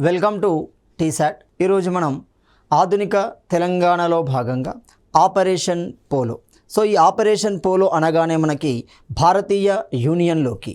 Welcome to T-SAT. ఈరోజు మనం ఆధునిక తెలంగాణలో భాగంగా ఆపరేషన్ పోలో. సో ఈ ఆపరేషన్ పోలో అనగానే మనకి భారతీయ యూనియన్లోకి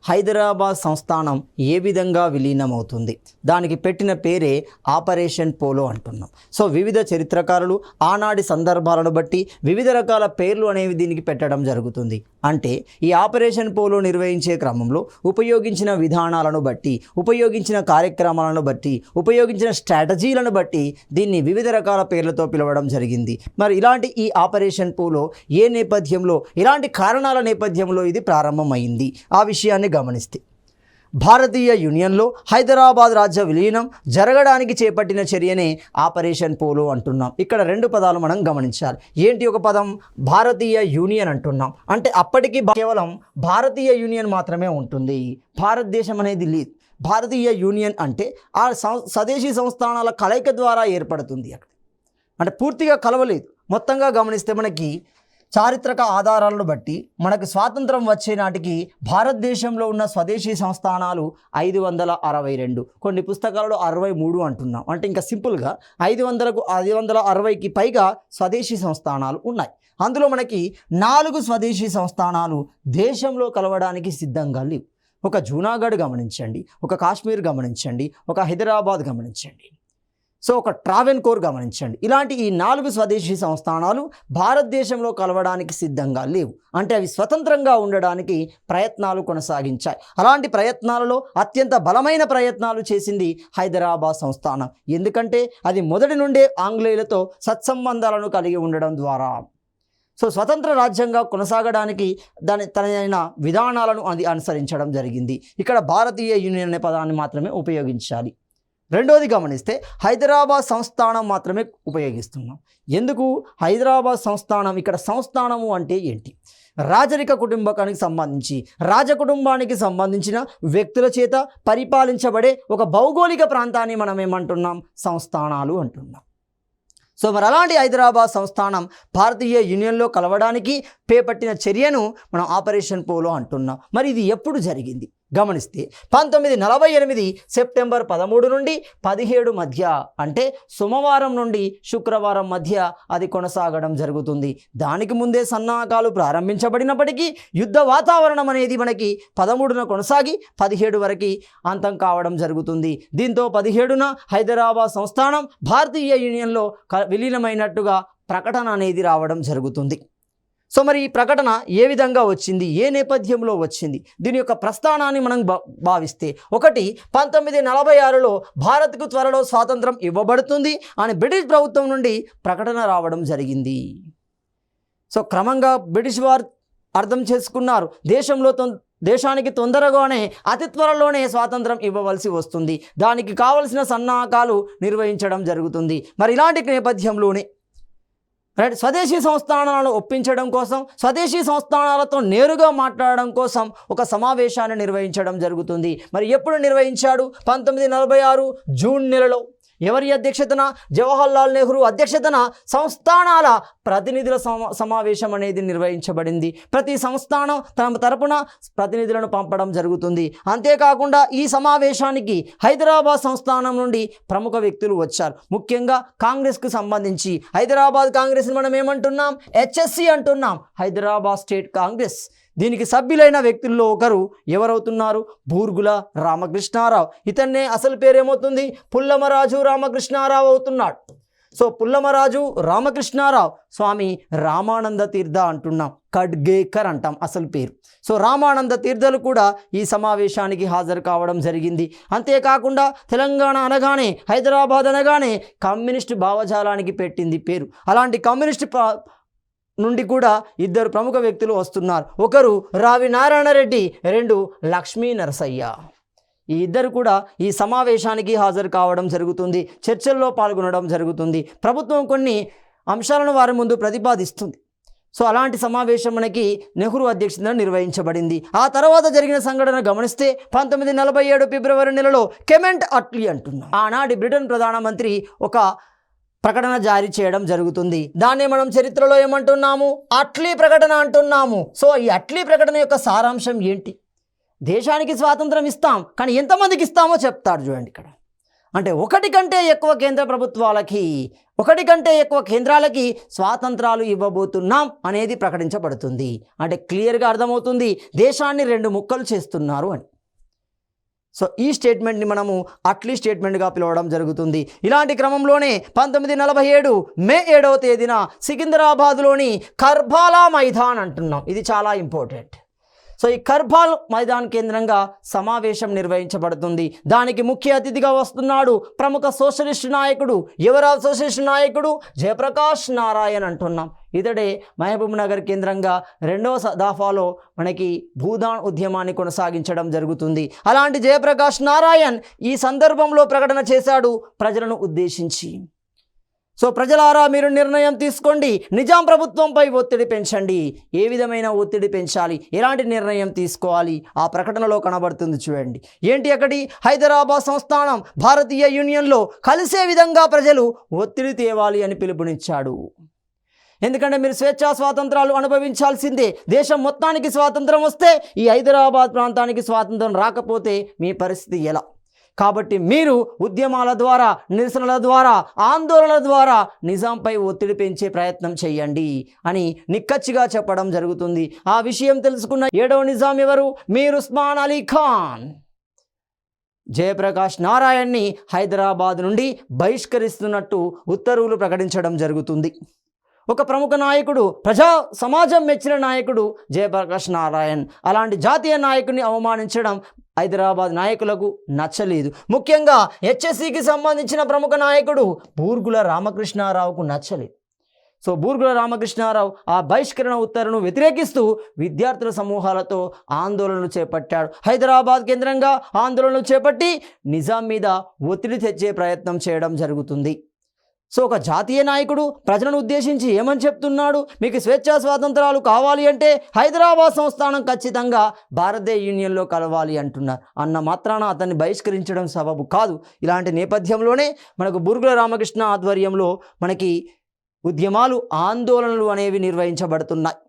హైదరాబాద్ సంస్థానం ఏ విధంగా విలీనమవుతుంది, దానికి పెట్టిన పేరే ఆపరేషన్ పోలో అంటున్నాం. సో వివిధ చరిత్రకారులు ఆనాటి సందర్భాలను బట్టి వివిధ రకాల పేర్లు అనేవి దీనికి పెట్టడం జరుగుతుంది. అంటే ఈ ఆపరేషన్ పోలో నిర్వహించే క్రమంలో ఉపయోగించిన విధానాలను బట్టి, ఉపయోగించిన కార్యక్రమాలను బట్టి, ఉపయోగించిన స్ట్రాటజీలను బట్టి దీన్ని వివిధ రకాల పేర్లతో పిలవడం జరిగింది. మరి ఇలాంటి ఈ ఆపరేషన్ పోలో ఏ నేపథ్యంలో, ఇలాంటి కారణాల నేపథ్యంలో ఇది ప్రారంభమైంది ఆ విషయాన్ని గమనిస్తే, భారతీయ యూనియన్లో హైదరాబాద్ రాజ్య విలీనం జరగడానికి చేపట్టిన చర్యనే ఆపరేషన్ పోలో అంటున్నాం. ఇక్కడ రెండు పదాలు మనం గమనించాలి. ఏంటి ఒక పదం? భారతీయ యూనియన్ అంటున్నాం. అంటే అప్పటికి కేవలం భారతీయ యూనియన్ మాత్రమే ఉంటుంది, భారతదేశం అనేది లేదు. భారతీయ యూనియన్ అంటే ఆ స్వదేశీ సంస్థానాల కలయిక ద్వారా ఏర్పడుతుంది. అక్కడ అంటే పూర్తిగా కలవలేదు. మొత్తంగా గమనిస్తే మనకి చారిత్రక ఆధారాలను బట్టి మనకు స్వాతంత్రం వచ్చే నాటికి భారతదేశంలో ఉన్న స్వదేశీ సంస్థానాలు 562, కొన్ని పుస్తకాలలో 63 అంటున్నాం. అంటే ఇంకా సింపుల్గా 560కి పైగా స్వదేశీ సంస్థానాలు ఉన్నాయి. అందులో మనకి 4 స్వదేశీ సంస్థానాలు దేశంలో కలవడానికి సిద్ధంగా లేవు. ఒక జూనాగఢ్ గమనించండి, ఒక కాశ్మీర్ గమనించండి, ఒక హైదరాబాద్ గమనించండి, సో ఒక ట్రావెన్కోర్ గమనించండి. ఇలాంటి ఈ 4 స్వదేశీ సంస్థానాలు భారతదేశంలో కలవడానికి సిద్ధంగా లేవు. అంటే అవి స్వతంత్రంగా ఉండడానికి ప్రయత్నాలు కొనసాగించాయి. అలాంటి ప్రయత్నాలలో అత్యంత బలమైన ప్రయత్నాలు చేసింది హైదరాబాద్ సంస్థానం. ఎందుకంటే అది మొదటి నుండే ఆంగ్లేయులతో సత్సంబంధాలను కలిగి ఉండడం ద్వారా సో స్వతంత్ర రాజ్యంగా కొనసాగడానికి తనైన విధానాలను అది అనుసరించడం జరిగింది. ఇక్కడ భారతీయ యూనియన్ అనే పదాన్ని మాత్రమే ఉపయోగించాలి. రెండోది గమనిస్తే హైదరాబాద్ సంస్థానం మాత్రమే ఉపయోగిస్తున్నాం. ఎందుకు హైదరాబాద్ సంస్థానం? ఇక్కడ సంస్థానము అంటే ఏంటి? రాజరిక కుటుంబానికి సంబంధించి, రాజకుటుంబానికి సంబంధించిన వ్యక్తుల చేత పరిపాలించబడే ఒక భౌగోళిక ప్రాంతాన్ని మనం ఏమంటున్నాం? సంస్థానాలు అంటున్నాం. సో మరి అలాంటి హైదరాబాద్ సంస్థానం భారతీయ యూనియన్లో కలవడానికి చేపట్టిన చర్యను మనం ఆపరేషన్ పోలో అంటున్నాం. మరి ఇది ఎప్పుడు జరిగింది గమనిస్తే 1948 సెప్టెంబర్ 13 నుండి 17 మధ్య, అంటే సోమవారం నుండి శుక్రవారం మధ్య అది కొనసాగడం జరుగుతుంది. దానికి ముందే సన్నాహకాలు ప్రారంభించబడినప్పటికీ యుద్ధ వాతావరణం అనేది మనకి 13న కొనసాగి 17 వరకు అంతం కావడం జరుగుతుంది. దీంతో 17న హైదరాబాద్ సంస్థానం భారతీయ యూనియన్లో విలీనమైనట్టుగా ప్రకటన అనేది రావడం జరుగుతుంది. సో మరి ఈ ప్రకటన ఏ విధంగా వచ్చింది, ఏ నేపథ్యంలో వచ్చింది, దీని యొక్క ప్రస్థానాన్ని మనం భావిస్తే, ఒకటి 1946లో భారత్కు త్వరలో స్వాతంత్రం ఇవ్వబడుతుంది అని బ్రిటిష్ ప్రభుత్వం నుండి ప్రకటన రావడం జరిగింది. సో క్రమంగా బ్రిటిష్ వారు అర్థం చేసుకున్నారు, దేశానికి తొందరగానే అతి త్వరలోనే స్వాతంత్రం ఇవ్వవలసి వస్తుంది, దానికి కావలసిన సన్నాహకాలు నిర్వహించడం జరుగుతుంది. మరి ఇలాంటి నేపథ్యంలోనే స్వదేశీ సంస్థానాలను ఒప్పించడం కోసం, స్వదేశీ సంస్థానాలతో నేరుగా మాట్లాడడం కోసం ఒక సమావేశాన్ని నిర్వహించడం జరుగుతుంది. మరి ఎప్పుడు నిర్వహించాడు? 1946 జూన్ నెలలో. ఎవరి అధ్యక్షతన? జవహర్లాల్ నెహ్రూ అధ్యక్షతన సంస్థానాల ప్రతినిధుల సమావేశం అనేది నిర్వహించబడింది. ప్రతి సంస్థానం తమ తరపున ప్రతినిధులను పంపడం జరుగుతుంది. అంతేకాకుండా ఈ సమావేశానికి హైదరాబాద్ సంస్థానం నుండి ప్రముఖ వ్యక్తులు వచ్చారు. ముఖ్యంగా కాంగ్రెస్కు సంబంధించి, హైదరాబాద్ కాంగ్రెస్ని మనం ఏమంటున్నాం? HSC అంటున్నాం, హైదరాబాద్ స్టేట్ కాంగ్రెస్. దీనికి సభ్యులైన వ్యక్తుల్లో ఒకరు ఎవరవుతున్నారు? బూర్గుల రామకృష్ణారావు. ఇతన్నే అసలు పేరేమవుతుంది? పుల్లమరాజు రామకృష్ణారావు అవుతున్నాడు. సో పుల్లమరాజు రామకృష్ణారావు స్వామి రామానంద తీర్థ అంటున్నాం, ఖడ్గేకర్ అంటాం అసలు పేరు. సో రామానంద తీర్థలు కూడా ఈ సమావేశానికి హాజరు కావడం జరిగింది. అంతేకాకుండా తెలంగాణ అనగానే, హైదరాబాద్ అనగానే కమ్యూనిస్టు భావజాలానికి పెట్టింది పేరు. అలాంటి కమ్యూనిస్టు నుండి కూడా 2 ప్రముఖ వ్యక్తులు వస్తున్నారు. ఒకరు రావి నారాయణ రెడ్డి, 2 లక్ష్మీ నరసయ్య. ఈ 2 కూడా ఈ సమావేశానికి హాజరు కావడం జరుగుతుంది, చర్చల్లో పాల్గొనడం జరుగుతుంది. ప్రభుత్వం కొన్ని అంశాలను వారి ముందు ప్రతిపాదిస్తుంది. సో అలాంటి సమావేశం మనకి నెహ్రూ అధ్యక్షతన నిర్వహించబడింది. ఆ తర్వాత జరిగిన సంఘటన గమనిస్తే 1947 ఫిబ్రవరి నెలలో కెమెంట్ అట్లీ అంటున్నాం, ఆనాటి బ్రిటన్ ప్రధానమంత్రి ఒక ప్రకటన జారీ చేయడం జరుగుతుంది. దాన్ని మనం చరిత్రలో ఏమంటున్నాము? అట్లీ ప్రకటన అంటున్నాము. సో ఈ అట్లీ ప్రకటన యొక్క సారాంశం ఏంటి? దేశానికి స్వాతంత్రం ఇస్తాం, కానీ ఎంతమందికి ఇస్తామో చెప్తాడు చూడండి ఇక్కడ. అంటే ఒకటి కంటే ఎక్కువ కేంద్ర ప్రభుత్వాలకి, ఒకటి కంటే ఎక్కువ కేంద్రాలకి స్వాతంత్రాలు ఇవ్వబోతున్నాం అనేది ప్రకటించబడుతుంది. అంటే క్లియర్గా అర్థమవుతుంది దేశాన్ని 2 ముక్కలు చేస్తున్నారు అని. సో ఈ స్టేట్మెంట్ని మనము అట్లీ స్టేట్మెంట్గా పిలవడం జరుగుతుంది. ఇలాంటి క్రమంలోనే 1947 మే 7వ తేదీన సికింద్రాబాద్లోని కర్బాలా మైదాన్ అంటున్నాం, ఇది చాలా ఇంపార్టెంట్. సో ఈ కర్బాల్ మైదాన్ కేంద్రంగా సమావేశం నిర్వహించబడుతుంది. దానికి ముఖ్య అతిథిగా వస్తున్నాడు ప్రముఖ సోషలిస్ట్ నాయకుడు. ఎవరా సోషలిస్ట్ నాయకుడు? జయప్రకాష్ నారాయణ్ అంటున్నాం. ఇతడే మహబూబ్ నగర్ కేంద్రంగా 2వ దఫాలో మనకి భూదాన్ ఉద్యమాన్ని కొనసాగించడం జరుగుతుంది. అలాంటి జయప్రకాష్ నారాయణ్ ఈ సందర్భంలో ప్రకటన చేశాడు ప్రజలను ఉద్దేశించి. సో ప్రజలారా, మీరు నిర్ణయం తీసుకోండి, నిజాం ప్రభుత్వంపై ఒత్తిడి పెంచండి. ఏ విధమైన ఒత్తిడి పెంచాలి, ఎలాంటి నిర్ణయం తీసుకోవాలి, ఆ ప్రకటనలో కనబడుతుంది చూడండి. ఏంటి అక్కడి? హైదరాబాద్ సంస్థానం భారతీయ యూనియన్లో కలిసే విధంగా ప్రజలు ఒత్తిడి తేవాలి అని పిలుపునిచ్చాడు. ఎందుకంటే మీరు స్వేచ్ఛా స్వాతంత్రాలు అనుభవించాల్సిందే. దేశం మొత్తానికి స్వాతంత్రం వస్తే ఈ హైదరాబాద్ ప్రాంతానికి స్వాతంత్రం రాకపోతే మీ పరిస్థితి ఎలా? కాబట్టి మీరు ఉద్యమాల ద్వారా, నిరసనల ద్వారా, ఆందోళనల ద్వారా నిజాంపై ఒత్తిడి పెంచే ప్రయత్నం చేయండి అని నిక్కచ్చిగా చెప్పడం జరుగుతుంది. ఆ విషయం తెలుసుకున్న 7వ నిజాం ఎవరు? మీర్ ఉస్మాన్ అలీ ఖాన్ జయప్రకాష్ నారాయణ్ని హైదరాబాద్ నుండి బహిష్కరిస్తున్నట్టు ఉత్తర్వులు ప్రకటించడం జరుగుతుంది. ఒక ప్రముఖ నాయకుడు, ప్రజా సమాజం మెచ్చిన నాయకుడు జయప్రకాష్ నారాయణ్. అలాంటి జాతీయ నాయకుడిని అవమానించడం హైదరాబాద్ నాయకులకు నచ్చలేదు. ముఖ్యంగా హెచ్ఎస్సికి సంబంధించిన ప్రముఖ నాయకుడు బూర్గుల రామకృష్ణారావుకు నచ్చలేదు. సో బూర్గుల రామకృష్ణారావు ఆ బహిష్కరణ ఉత్తర్వును వ్యతిరేకిస్తూ విద్యార్థుల సమూహాలతో ఆందోళనలు చేపట్టాడు. హైదరాబాద్ కేంద్రంగా ఆందోళనలు చేపట్టి నిజాం మీద ఒత్తిడి తెచ్చే ప్రయత్నం చేయడం జరుగుతుంది. సో ఒక జాతీయ నాయకుడు ప్రజలను ఉద్దేశించి ఏమని చెప్తున్నాడు? మీకు స్వేచ్ఛా స్వాతంత్రాలు కావాలి అంటే హైదరాబాద్ సంస్థానం ఖచ్చితంగా భారతీయ యూనియన్లో కలవాలి అంటున్నారు. అన్న మాత్రాన అతన్ని బహిష్కరించడం సబబు కాదు. ఇలాంటి నేపథ్యంలోనే మనకు బూర్గుల రామకృష్ణ ఆధ్వర్యంలో మనకి ఉద్యమాలు, ఆందోళనలు అనేవి నిర్వహించబడుతున్నాయి.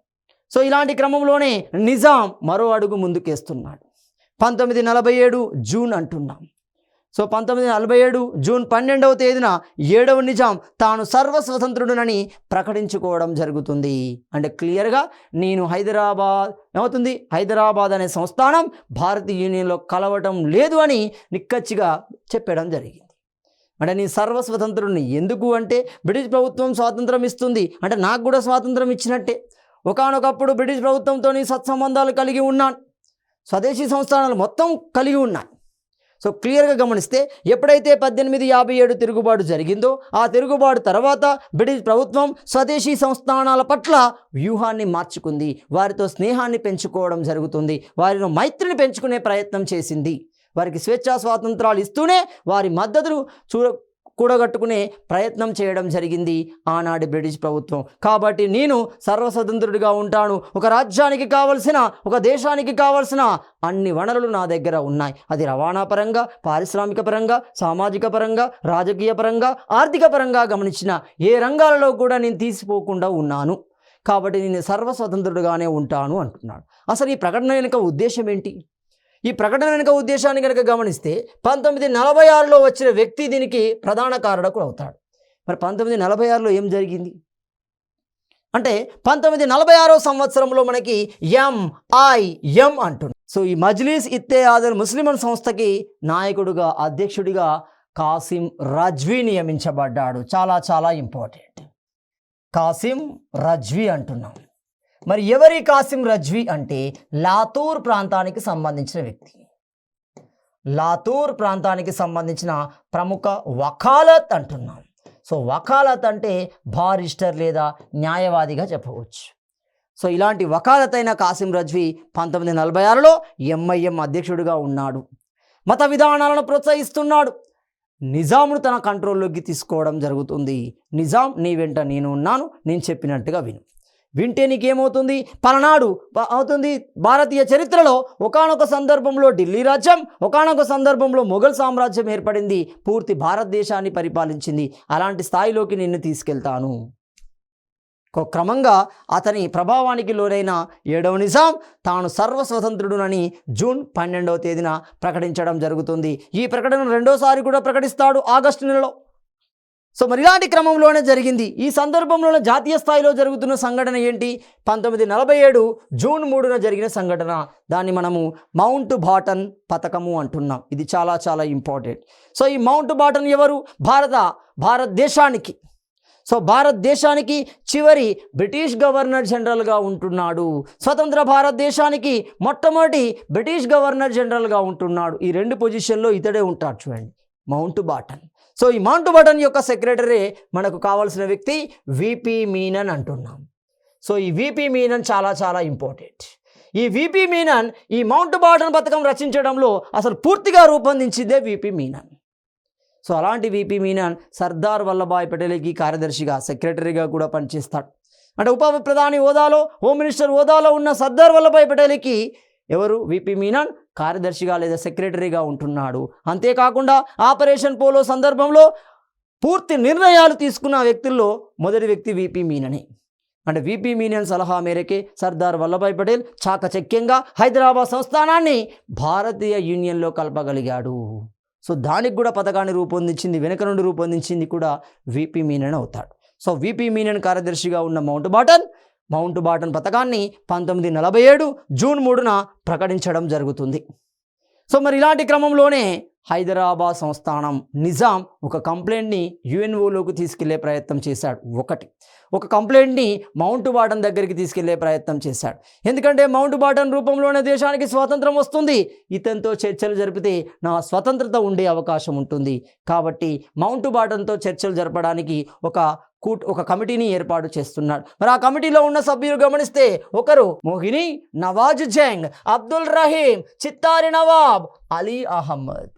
సో ఇలాంటి క్రమంలోనే నిజాం మరో అడుగు ముందుకేస్తున్నాడు. 1947 జూన్ అంటున్నాం. సో 1947 జూన్ 12వ తేదీన 7వ నిజాం తాను సర్వస్వతంత్రుడునని ప్రకటించుకోవడం జరుగుతుంది. అంటే క్లియర్గా నేను హైదరాబాద్ అనే సంస్థానం భారతీయ యూనియన్లో కలవటం లేదు అని నిక్కచ్చిగా చెప్పడం జరిగింది. అంటే నేను సర్వస్వతంత్రుడిని. ఎందుకు అంటే బ్రిటిష్ ప్రభుత్వం స్వాతంత్రం ఇస్తుంది అంటే నాకు కూడా స్వాతంత్రం ఇచ్చినట్టే. ఒకానొకప్పుడు బ్రిటిష్ ప్రభుత్వంతో సత్సంబంధాలు కలిగి ఉన్నాను, స్వదేశీ సంస్థానాలు మొత్తం కలిగి ఉన్నాయి. సో క్లియర్గా గమనిస్తే ఎప్పుడైతే 1857 తిరుగుబాటు జరిగిందో ఆ తిరుగుబాటు తర్వాత బ్రిటిష్ ప్రభుత్వం స్వదేశీ సంస్థానాల పట్ల వ్యూహాన్ని మార్చుకుంది. వారితో స్నేహాన్ని పెంచుకోవడం జరుగుతుంది, వారిలో మైత్రిని పెంచుకునే ప్రయత్నం చేసింది. వారికి స్వేచ్ఛా స్వాతంత్రాలు ఇస్తూనే వారి మద్దతును కూడగట్టుకునే ప్రయత్నం చేయడం జరిగింది ఆనాటి బ్రిటిష్ ప్రభుత్వం. కాబట్టి నేను సర్వస్వతంత్రుడిగా ఉంటాను. ఒక రాజ్యానికి కావలసిన, ఒక దేశానికి కావలసిన అన్ని వనరులు నా దగ్గర ఉన్నాయి. అది రవాణా పరంగా, పారిశ్రామిక పరంగా, సామాజిక పరంగా, రాజకీయ పరంగా, ఆర్థిక పరంగా గమనించిన ఏ రంగాలలో కూడా నేను తీసిపోకుండా ఉన్నాను. కాబట్టి నేను సర్వస్వతంత్రుడిగానే ఉంటాను అంటున్నాడు. అసలు ఈ ప్రకటన వెనుక ఉద్దేశం ఏంటి? ఈ ప్రకటన వెనుక ఉద్దేశాన్ని కనుక గమనిస్తే 1946లో వచ్చిన వ్యక్తి దీనికి ప్రధాన కారకుడు అవుతాడు. మరి 1946లో ఏం జరిగింది అంటే 1946వ సంవత్సరంలో మనకి MIM అంటుంది. సో ఈ మజ్లిస్ ఇత్తేహాదుల్ ముస్లిమన్ సంస్థకి నాయకుడిగా, అధ్యక్షుడిగా కాసిం రజ్వీ నియమించబడ్డాడు. చాలా చాలా ఇంపార్టెంట్. కాసిం రజ్వీ అంటున్నాం. మరి ఎవరి కాసిం రజ్వీ అంటే లాతూర్ ప్రాంతానికి సంబంధించిన వ్యక్తి. లాతూర్ ప్రాంతానికి సంబంధించిన ప్రముఖ వకాలత్ అంటున్నాం. సో వకాలత్ అంటే బారిస్టర్ లేదా న్యాయవాదిగా చెప్పవచ్చు. సో ఇలాంటి వకాలత్ అయిన కాసిం రజ్వీ 1946లో MIM అధ్యక్షుడిగా ఉన్నాడు. మత విధానాలను ప్రోత్సహిస్తున్నాడు. నిజాంను తన కంట్రోల్లోకి తీసుకోవడం జరుగుతుంది. నిజాం, నీ వెంట నేను ఉన్నాను, నేను చెప్పినట్టుగా వింటే నీకేమవుతుంది? పలనాడు అవుతుంది. భారతీయ చరిత్రలో ఒకానొక సందర్భంలో ఢిల్లీ రాజ్యం, ఒకానొక సందర్భంలో మొఘల్ సామ్రాజ్యం ఏర్పడింది, పూర్తి భారతదేశాన్ని పరిపాలించింది. అలాంటి స్థాయిలోకి నిన్ను తీసుకెళ్తాను. క్రమంగా అతని ప్రభావానికి లోనైన 7వ నిజాం తాను సర్వస్వతంత్రుడునని జూన్ 12వ తేదీన ప్రకటించడం జరుగుతుంది. ఈ ప్రకటన రెండోసారి కూడా ప్రకటిస్తాడు ఆగస్టు నెలలో. సో మరి ఇలాంటి క్రమంలోనే జరిగింది. ఈ సందర్భంలోనే జాతీయ స్థాయిలో జరుగుతున్న సంఘటన ఏంటి? 1947 జూన్ 3న జరిగిన సంఘటన. దాన్ని మనము మౌంట్ బాటన్ పథకము అంటున్నాం. ఇది చాలా చాలా ఇంపార్టెంట్. సో ఈ మౌంట్ బాటన్ ఎవరు? భారతదేశానికి భారతదేశానికి చివరి బ్రిటిష్ గవర్నర్ జనరల్గా ఉంటున్నాడు. స్వతంత్ర భారతదేశానికి మొట్టమొదటి బ్రిటిష్ గవర్నర్ జనరల్గా ఉంటున్నాడు. ఈ 2 పొజిషన్లో ఇతడే ఉంటాడు చూడండి, మౌంట్ బాటన్. సో ఈ మౌంట్ బాటన్ యొక్క సెక్రటరీ మనకు కావాల్సిన వ్యక్తి విపి మీనన్ అంటున్నాం. సో ఈ విపి మీనన్ చాలా చాలా ఇంపార్టెంట్. ఈ విపి మీనన్ ఈ మౌంట్ బాటన్ పథకం రచించడంలో అసలు పూర్తిగా రూపొందించిందే విపి మీనన్. సో అలాంటి విపి మీనన్ సర్దార్ వల్లభాయ్ పటేల్కి కార్యదర్శిగా, సెక్రటరీగా కూడా పనిచేస్తాడు. అంటే ఉప ప్రధాని హోదాలో, హోమ్ మినిస్టర్ హోదాలో ఉన్న సర్దార్ వల్లభాయ్ పటేల్కి ఎవరు? విపి మీనన్ కార్యదర్శిగా లేదా సెక్రటరీగా ఉంటున్నాడు. అంతేకాకుండా ఆపరేషన్ పోలో సందర్భంలో పూర్తి నిర్ణయాలు తీసుకున్న వ్యక్తుల్లో మొదటి వ్యక్తి విపి మీననే. అంటే విపి మీనన్ సలహా మేరకే సర్దార్ వల్లభాయ్ పటేల్ చాకచక్యంగా హైదరాబాద్ సంస్థానాన్ని భారతీయ యూనియన్లో కలపగలిగాడు. సో దానికి కూడా పథకాన్ని రూపొందించింది, వెనుక నుండి రూపొందించింది కూడా విపి మీనన్ అవుతాడు. సో విపి మీనన్ కార్యదర్శిగా ఉన్న మౌంట్ బాటన్ పథకాన్ని 1947 జూన్ 3న ప్రకటించడం జరుగుతుంది. సో మరి ఇలాంటి క్రమంలోనే హైదరాబాద్ సంస్థానం నిజాం ఒక కంప్లైంట్ని యుఎన్ఓలోకి తీసుకెళ్లే ప్రయత్నం చేశాడు. ఒక కంప్లైంట్ని మౌంట్ బాటన్ దగ్గరికి తీసుకెళ్లే ప్రయత్నం చేశాడు. ఎందుకంటే మౌంట్ బాటన్ రూపంలోనే దేశానికి స్వాతంత్రం వస్తుంది, ఇతనితో చర్చలు జరిపితే నా స్వతంత్రత ఉండే అవకాశం ఉంటుంది. కాబట్టి మౌంట్ బాటన్తో చర్చలు జరపడానికి ఒక కమిటీని ఏర్పాటు చేస్తున్నాడు. మరి ఆ కమిటీలో ఉన్న సభ్యులు గమనిస్తే ఒకరు మోహిని, నవాజ్ జంగ్, అబ్దుల్ రహీం, చిత్తారి నవాబ్, అలీ అహ్మద్.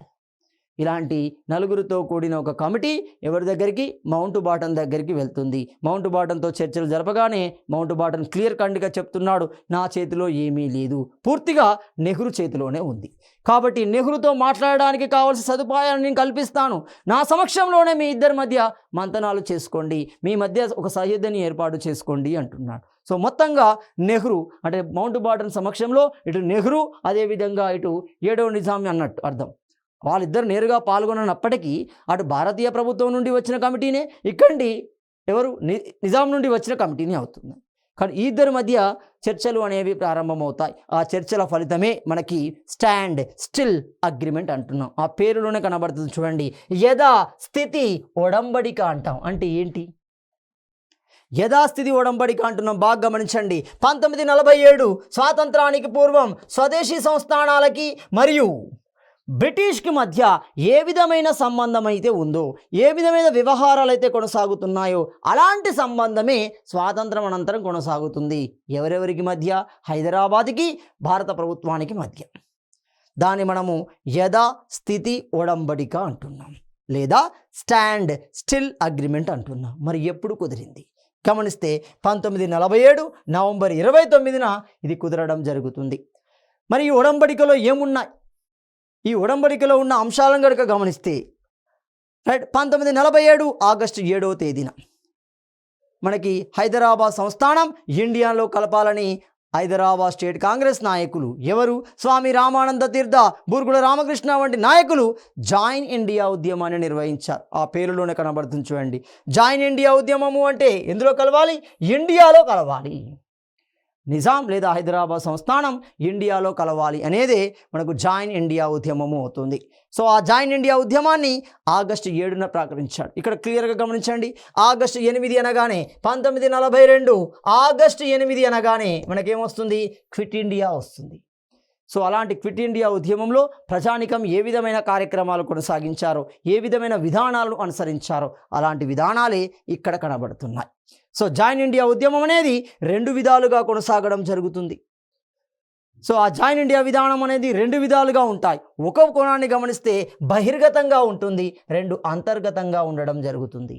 ఇలాంటి 4గురితో కూడిన ఒక కమిటీ ఎవరి దగ్గరికి? మౌంట్ బాటన్ దగ్గరికి వెళ్తుంది. మౌంట్ బాటన్తో చర్చలు జరపగానే మౌంట్ బాటన్ క్లియర్ కట్గా చెప్తున్నాడు, నా చేతిలో ఏమీ లేదు, పూర్తిగా నెహ్రూ చేతిలోనే ఉంది. కాబట్టి నెహ్రూతో మాట్లాడడానికి కావాల్సిన సదుపాయాలను నేను కల్పిస్తాను, నా సమక్షంలోనే మీ ఇద్దరి మధ్య మంతనాలు చేసుకోండి, మీ మధ్య ఒక సహ్యతని ఏర్పాటు చేసుకోండి అంటున్నాడు. సో మొత్తంగా నెహ్రూ అంటే మౌంట్ బాటన్ సమక్షంలో ఇటు నెహ్రూ, అదేవిధంగా ఇటు 7వ నిజాం అన్నట్టు అర్థం. వాళ్ళిద్దరు నేరుగా పాల్గొనప్పటికీ అటు భారతీయ ప్రభుత్వం నుండి వచ్చిన కమిటీనే, ఇక్కడి ఎవరు నిజాం నుండి వచ్చిన కమిటీనే అవుతుంది. కానీ ఈ ఇద్దరి మధ్య చర్చలు అనేవి ప్రారంభమవుతాయి. ఆ చర్చల ఫలితమే మనకి స్టాండ్ స్టిల్ అగ్రిమెంట్ అంటున్నాం. ఆ పేరులోనే కనబడుతుంది చూడండి, యథాస్థితి ఒడంబడిక అంటాం. అంటే ఏంటి? యథాస్థితి ఒడంబడిక అంటున్నాం. బాగా గమనించండి. 1947 స్వాతంత్రానికి పూర్వం స్వదేశీ సంస్థానాలకి మరియు బ్రిటిష్కి మధ్య ఏ విధమైన సంబంధం అయితే ఉందో, ఏ విధమైన వ్యవహారాలు అయితే కొనసాగుతున్నాయో అలాంటి సంబంధమే స్వాతంత్రం అనంతరం కొనసాగుతుంది. ఎవరెవరికి మధ్య? హైదరాబాద్కి భారత ప్రభుత్వానికి మధ్య. దాన్ని మనము యథాస్థితి ఒడంబడిక అంటున్నాం లేదా స్టాండ్ స్టిల్ అగ్రిమెంట్ అంటున్నాం. మరి ఎప్పుడు కుదిరింది? గమనిస్తే 1947 నవంబర్ 29న ఇది కుదరడం జరుగుతుంది. మరి ఈ ఒడంబడికలో ఏమున్నాయి? ఈ ఒడంబడికలో ఉన్న అంశాలను కనుక గమనిస్తే 1947 ఆగస్టు 7వ తేదీన మనకి హైదరాబాద్ సంస్థానం ఇండియాలో కలపాలని హైదరాబాద్ స్టేట్ కాంగ్రెస్ నాయకులు ఎవరు? స్వామి రామానంద తీర్థ, బూర్గుల రామకృష్ణ వంటి నాయకులు జాయిన్ ఇండియా ఉద్యమాన్ని నిర్వహించారు. ఆ పేరులోనే కనబడుతుంది చూడండి. జాయిన్ ఇండియా ఉద్యమము అంటే ఎందులో కలవాలి? ఇండియాలో కలవాలి. నిజాం లేదా హైదరాబాద్ సంస్థానం ఇండియాలో కలవాలి అనేదే మనకు జాయిన్ ఇండియా ఉద్యమము అవుతుంది. సో ఆ జాయిన్ ఇండియా ఉద్యమాన్ని ఆగస్టు 7న ప్రకటించాడు. ఇక్కడ క్లియర్గా గమనించండి. ఆగస్టు 8 అనగానే 1942 ఆగస్టు 8 అనగానే మనకేమొస్తుంది? క్విట్ ఇండియా వస్తుంది. సో అలాంటి క్విట్ ఇండియా ఉద్యమంలో ప్రజానికం ఏ విధమైన కార్యక్రమాలు కొనసాగించారో, ఏ విధమైన విధానాలను అనుసరించారో అలాంటి విధానాలే ఇక్కడ కనబడుతున్నాయి. సో జాయిన్ ఇండియా ఉద్యమం అనేది 2 విధాలుగా కొనసాగడం జరుగుతుంది. సో ఆ జాయిన్ ఇండియా విధానం అనేది 2 విధాలుగా ఉంటాయి. ఒక కోణాన్ని గమనిస్తే బహిర్గతంగా ఉంటుంది, 2 అంతర్గతంగా ఉండడం జరుగుతుంది.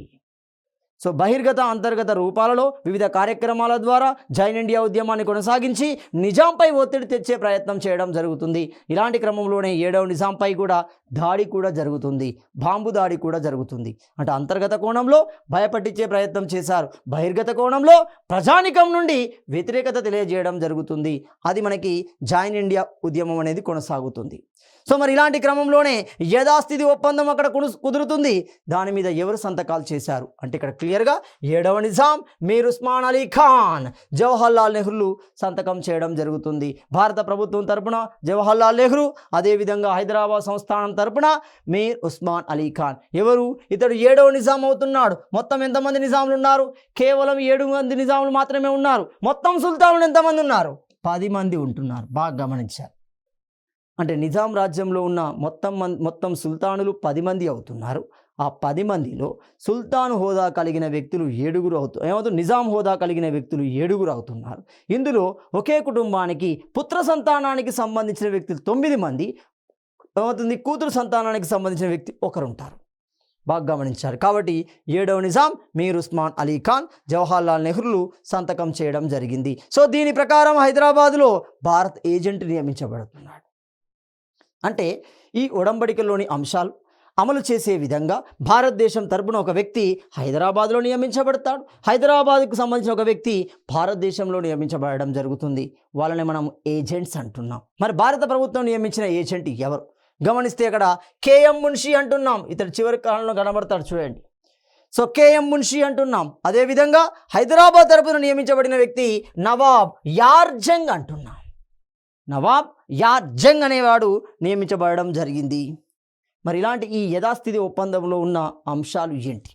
సో బహిర్గత అంతర్గత రూపాలలో వివిధ కార్యక్రమాల ద్వారా జైన్ ఇండియా ఉద్యమాన్ని కొనసాగించి నిజాంపై ఒత్తిడి తెచ్చే ప్రయత్నం చేయడం జరుగుతుంది. ఇలాంటి క్రమంలోనే 7వ నిజాంపై కూడా దాడి కూడా జరుగుతుంది, బాంబు దాడి కూడా జరుగుతుంది. అంటే అంతర్గత కోణంలో భయపట్టించే ప్రయత్నం చేశారు, బహిర్గత కోణంలో ప్రజానికం నుండి వ్యతిరేకత తెలియజేయడం జరుగుతుంది. అది మనకి జైన్ ఇండియా ఉద్యమం అనేది కొనసాగుతుంది. సో మరి ఇలాంటి క్రమంలోనే యథాస్థితి ఒప్పందం అక్కడ కుదురుతుంది. దాని మీద ఎవరు సంతకాలు చేశారు అంటే ఇక్కడ క్లియర్గా 7వ నిజాం మీర్ ఉస్మాన్ అలీ ఖాన్, జవహర్లాల్ నెహ్రూ సంతకం చేయడం జరుగుతుంది. భారత ప్రభుత్వం తరపున జవహర్లాల్ నెహ్రూ, అదేవిధంగా హైదరాబాద్ సంస్థానం తరపున మీర్ ఉస్మాన్ అలీ ఖాన్. ఎవరు ఇతడు 7వ నిజాం అవుతున్నాడు. మొత్తం ఎంతమంది నిజాములు ఉన్నారు? కేవలం 7 మంది నిజాములు మాత్రమే ఉన్నారు. మొత్తం సుల్తానులు ఎంతమంది ఉన్నారు? 10 మంది ఉంటున్నారు. బాగా గమనించారు. అంటే నిజాం రాజ్యంలో ఉన్న మొత్తం సుల్తానులు 10 మంది అవుతున్నారు. ఆ 10 మందిలో సుల్తాన్ హోదా కలిగిన వ్యక్తులు 7 అవుతారు. నిజాం హోదా కలిగిన వ్యక్తులు 7 అవుతున్నారు. ఇందులో ఒకే కుటుంబానికి పుత్ర సంతానానికి సంబంధించిన వ్యక్తులు 9 మంది ఏమవుతుంది, కూతురు సంతానానికి సంబంధించిన వ్యక్తి 1 ఉంటారు. బాగా గమనించారు. కాబట్టి 7వ నిజాం మీర్ ఉస్మాన్ అలీ ఖాన్, జవహర్లాల్ నెహ్రూ సంతకం చేయడం జరిగింది. సో దీని ప్రకారం హైదరాబాదులో భారత్ ఏజెంట్ నియమించబడుతున్నాడు. అంటే ఈ ఒడంబడికలోని అంశాలు అమలు చేసే విధంగా భారతదేశం తరపున ఒక వ్యక్తి హైదరాబాద్లో నియమించబడతాడు, హైదరాబాద్కు సంబంధించిన ఒక వ్యక్తి భారతదేశంలో నియమించబడడం జరుగుతుంది. వాళ్ళని మనం ఏజెంట్స్ అంటున్నాం. మరి భారత ప్రభుత్వం నియమించిన ఏజెంట్ ఎవరు? గమనిస్తే అక్కడ కేఎం మున్షి అంటున్నాం. ఇతడు చివరి కాలంలో కనబడతాడు చూడండి. సో కేఎం మున్షి అంటున్నాం. అదేవిధంగా హైదరాబాద్ తరపున నియమించబడిన వ్యక్తి నవాబ్ యార్ జంగ్ అంటున్నాం. నవాబ్ యార్ జంగ్ అనేవాడు నియమించబడడం జరిగింది. మరి ఇలాంటి ఈ యథాస్థితి ఒప్పందంలో ఉన్న అంశాలు ఏంటి?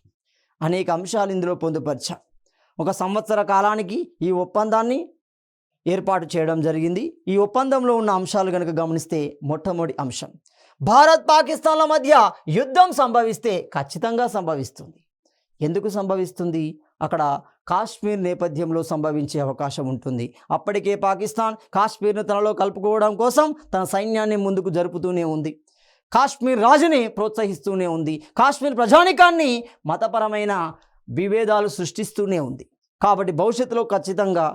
అనేక అంశాలు ఇందులో పొందుపరిచాం. 1 సంవత్సర కాలానికి ఈ ఒప్పందాన్ని ఏర్పాటు చేయడం జరిగింది. ఈ ఒప్పందంలో ఉన్న అంశాలు కనుక గమనిస్తే మొట్టమొదటి అంశం, భారత్ పాకిస్తాన్ల మధ్య యుద్ధం సంభవిస్తే ఖచ్చితంగా సంభవిస్తుంది. ఎందుకు సంభవిస్తుంది? అక్కడ కాశ్మీర్ నేపథ్యంలో సంభవించే అవకాశం ఉంటుంది. అప్పటికే పాకిస్తాన్ కాశ్మీర్ను తనలో కలుపుకోవడం కోసం తన సైన్యాన్ని ముందుకు జరుపుతూనే ఉంది. కాశ్మీర్ రాజుని ప్రోత్సహిస్తూనే ఉంది. కాశ్మీర్ ప్రజానికాన్ని మతపరమైన విభేదాలు సృష్టిస్తూనే ఉంది. కాబట్టి భవిష్యత్తులో ఖచ్చితంగా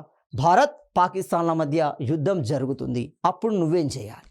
భారత్ పాకిస్తాన్ల మధ్య యుద్ధం జరుగుతుంది. అప్పుడు నువ్వేం చేయాలి?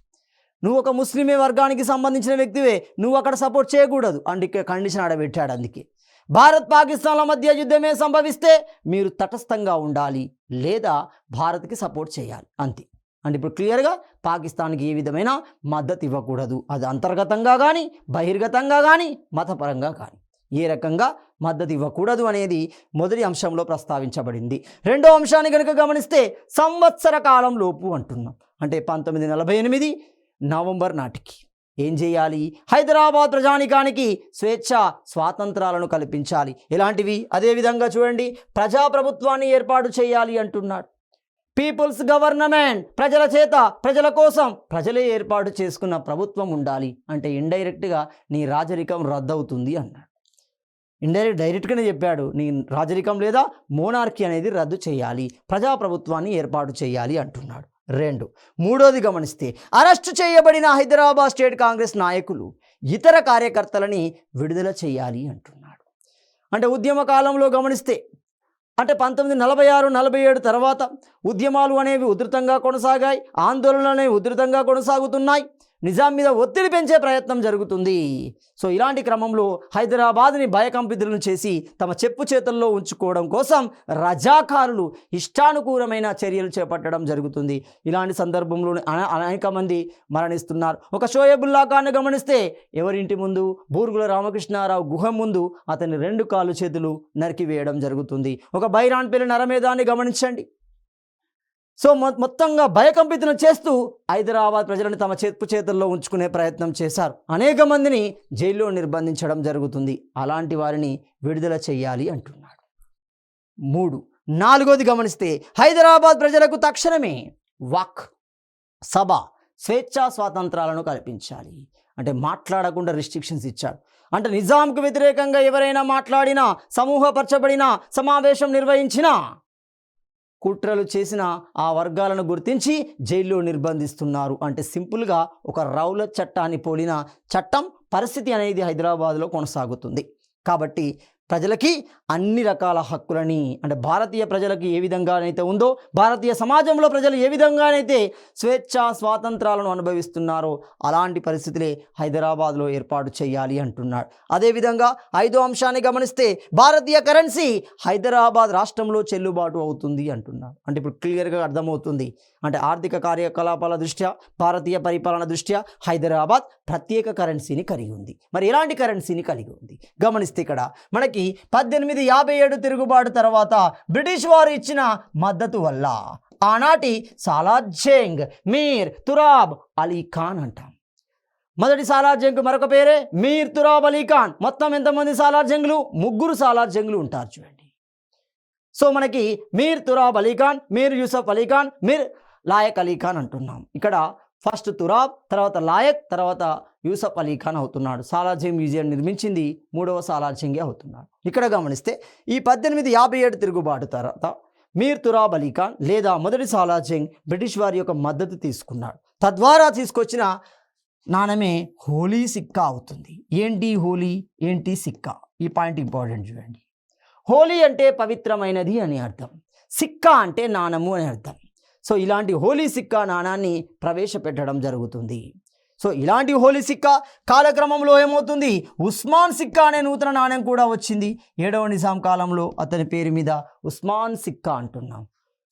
నువ్వు ఒక ముస్లిమే వర్గానికి సంబంధించిన వ్యక్తివే, నువ్వు అక్కడ సపోర్ట్ చేయకూడదు. అందుకే కండిషన్ ఆడబెట్టాడు. అందుకే భారత్ పాకిస్తాన్ల మధ్య యుద్ధమే సంభవిస్తే మీరు తటస్థంగా ఉండాలి, లేదా భారత్కి సపోర్ట్ చేయాలి, అంతే. అంటే ఇప్పుడు క్లియర్గా పాకిస్తాన్కి ఏ విధమైన మద్దతు ఇవ్వకూడదు. అది అంతర్గతంగా కానీ బహిర్గతంగా కానీ మతపరంగా కానీ ఏ రకంగా మద్దతు ఇవ్వకూడదు అనేది మొదటి అంశంలో ప్రస్తావించబడింది. రెండో అంశాన్ని కనుక గమనిస్తే సంవత్సర కాలం లోపు అంటున్నాం. అంటే 1948 నవంబర్ నాటికి ఏం చేయాలి? హైదరాబాద్ ప్రజానికానికి స్వేచ్ఛ స్వాతంత్రాలను కల్పించాలి. ఎలాంటివి? అదేవిధంగా చూడండి, ప్రజాప్రభుత్వాన్ని ఏర్పాటు చేయాలి అంటున్నాడు. పీపుల్స్ గవర్నమెంట్, ప్రజల చేత ప్రజల కోసం ప్రజలే ఏర్పాటు చేసుకున్న ప్రభుత్వం ఉండాలి. అంటే ఇండైరెక్ట్గా నీ రాజరికం రద్దవుతుంది అన్నాడు. డైరెక్ట్గానే చెప్పాడు, నీ రాజరికం లేదా మోనార్కీ అనేది రద్దు చేయాలి, ప్రజాప్రభుత్వాన్ని ఏర్పాటు చేయాలి అంటున్నాడు. 2 మూడోది గమనిస్తే అరెస్టు చేయబడిన హైదరాబాద్ స్టేట్ కాంగ్రెస్ నాయకులు ఇతర కార్యకర్తలని విడుదల చేయాలి అంటున్నాడు. అంటే ఉద్యమ కాలంలో గమనిస్తే అంటే 1946-47 తర్వాత ఉద్యమాలు అనేవి ఉధృతంగా కొనసాగాయి, ఆందోళనలు అనేవి ఉధృతంగా కొనసాగుతున్నాయి, నిజాం మీద ఒత్తిడి పెంచే ప్రయత్నం జరుగుతుంది. సో ఇలాంటి క్రమంలో హైదరాబాద్ని భయకంపితులను చేసి తమ చెప్పు చేతుల్లో ఉంచుకోవడం కోసం రజాకారులు ఇష్టానుకూలమైన చర్యలు చేపట్టడం జరుగుతుంది. ఇలాంటి సందర్భంలో అనేక మంది మరణిస్తున్నారు. ఒక షోయబుల్లా ఖాన్ను గమనిస్తే ఎవరింటి ముందు, బూర్గుల రామకృష్ణారావు గుహ ముందు అతని 2 కాళ్ళు చేతులు నరికివేయడం జరుగుతుంది. ఒక బైరాన్పల్లి నరమేధాన్ని గమనించండి. సో మొత్తంగా భయకంపితులను చేస్తూ హైదరాబాద్ ప్రజలను తమ చెప్పు చేతుల్లో ఉంచుకునే ప్రయత్నం చేశారు. అనేక మందిని జైల్లో నిర్బంధించడం జరుగుతుంది. అలాంటి వారిని విడుదల చేయాలి అంటున్నాడు. 3 నాలుగోది గమనిస్తే హైదరాబాద్ ప్రజలకు తక్షణమే వాక్, సభ, స్వేచ్ఛా స్వాతంత్రాలను కల్పించాలి. అంటే మాట్లాడకుండా రిస్ట్రిక్షన్స్ ఇచ్చాడు. అంటే నిజాంకు వ్యతిరేకంగా ఎవరైనా మాట్లాడినా, సమూహపరచబడినా, సమావేశం నిర్వహించినా, కుట్రలు చేసిన ఆ వర్గాలను గుర్తించి జైల్లో నిర్బంధిస్తున్నారు. అంటే సింపుల్గా ఒక రౌల చట్టాన్ని పోలిన చట్టం పరిస్థితి అనేది హైదరాబాద్లో కొనసాగుతుంది. కాబట్టి ప్రజలకి అన్ని రకాల హక్కులని, అంటే భారతీయ ప్రజలకు ఏ విధంగానైతే ఉందో, భారతీయ సమాజంలో ప్రజలు ఏ విధంగానైతే స్వేచ్ఛ స్వాతంత్రాలను అనుభవిస్తున్నారో అలాంటి పరిస్థితులే హైదరాబాద్లో ఏర్పాటు చేయాలి అంటున్నాడు. అదేవిధంగా 5వ అంశాన్ని గమనిస్తే భారతీయ కరెన్సీ హైదరాబాద్ రాష్ట్రంలో చెల్లుబాటు అవుతుంది అంటున్నాడు. అంటే ఇప్పుడు క్లియర్గా అర్థమవుతుంది, అంటే ఆర్థిక కార్యకలాపాల దృష్ట్యా, భారతీయ పరిపాలన దృష్ట్యా హైదరాబాద్ ప్రత్యేక కరెన్సీని కలిగి ఉంది. మరి ఎలాంటి కరెన్సీని కలిగి ఉంది గమనిస్తే ఇక్కడ మనకి 1857 తిరుగుబాటు తర్వాత బ్రిటిష్ వారు ఇచ్చిన మద్దతు వల్ల ఆనాటి సాలార్జంగ్ మీర్ తురాబ్ అలీ ఖాన్ అంటాం. మొదటి సాలార్జంగ్ మరొక పేరే మీర్ తురాబ్ అలీ ఖాన్. మొత్తం ఎంతమంది సాలార్జంగ్లు? 3 సాలార్జంగ్లు ఉంటారు చూడండి. సో మనకి మీర్ తురాబ్ అలీ ఖాన్, మీర్ యూసఫ్ అలీ ఖాన్, మీర్ లాయక్ అలీ ఖాన్ అంటున్నాం. ఇక్కడ ఫస్ట్ తురాబ్, తర్వాత లాయక్, తర్వాత యూసఫ్ అలీ ఖాన్ అవుతున్నాడు. సాలార్జంగ్ మ్యూజియం నిర్మించింది 3వ సాలార్జంగే అవుతున్నాడు. ఇక్కడ గమనిస్తే ఈ 1857 తిరుగుబాటు తర్వాత మీర్ తురాబ్ అలీ ఖాన్ లేదా మొదటి సాలార్జంగ్ బ్రిటిష్ వారి యొక్క మద్దతు తీసుకున్నాడు. తద్వారా తీసుకొచ్చిన నాణమే హోలీ సిక్కా అవుతుంది. ఏంటి హోలీ, ఏంటి సిక్కా? ఈ పాయింట్ ఇంపార్టెంట్ చూడండి. హోలీ అంటే పవిత్రమైనది అని అర్థం, సిక్కా అంటే నాణము అని అర్థం. సో ఇలాంటి హోలీ సిక్కా నాణాన్ని ప్రవేశపెట్టడం జరుగుతుంది. సో ఇలాంటి హోలీ సిక్కా కాలక్రమంలో ఏమవుతుంది, ఉస్మాన్ సిక్కా అనే నూతన నాణ్యం కూడా వచ్చింది. 7వ నిజాం కాలంలో అతని పేరు మీద ఉస్మాన్ సిక్కా అంటున్నాం.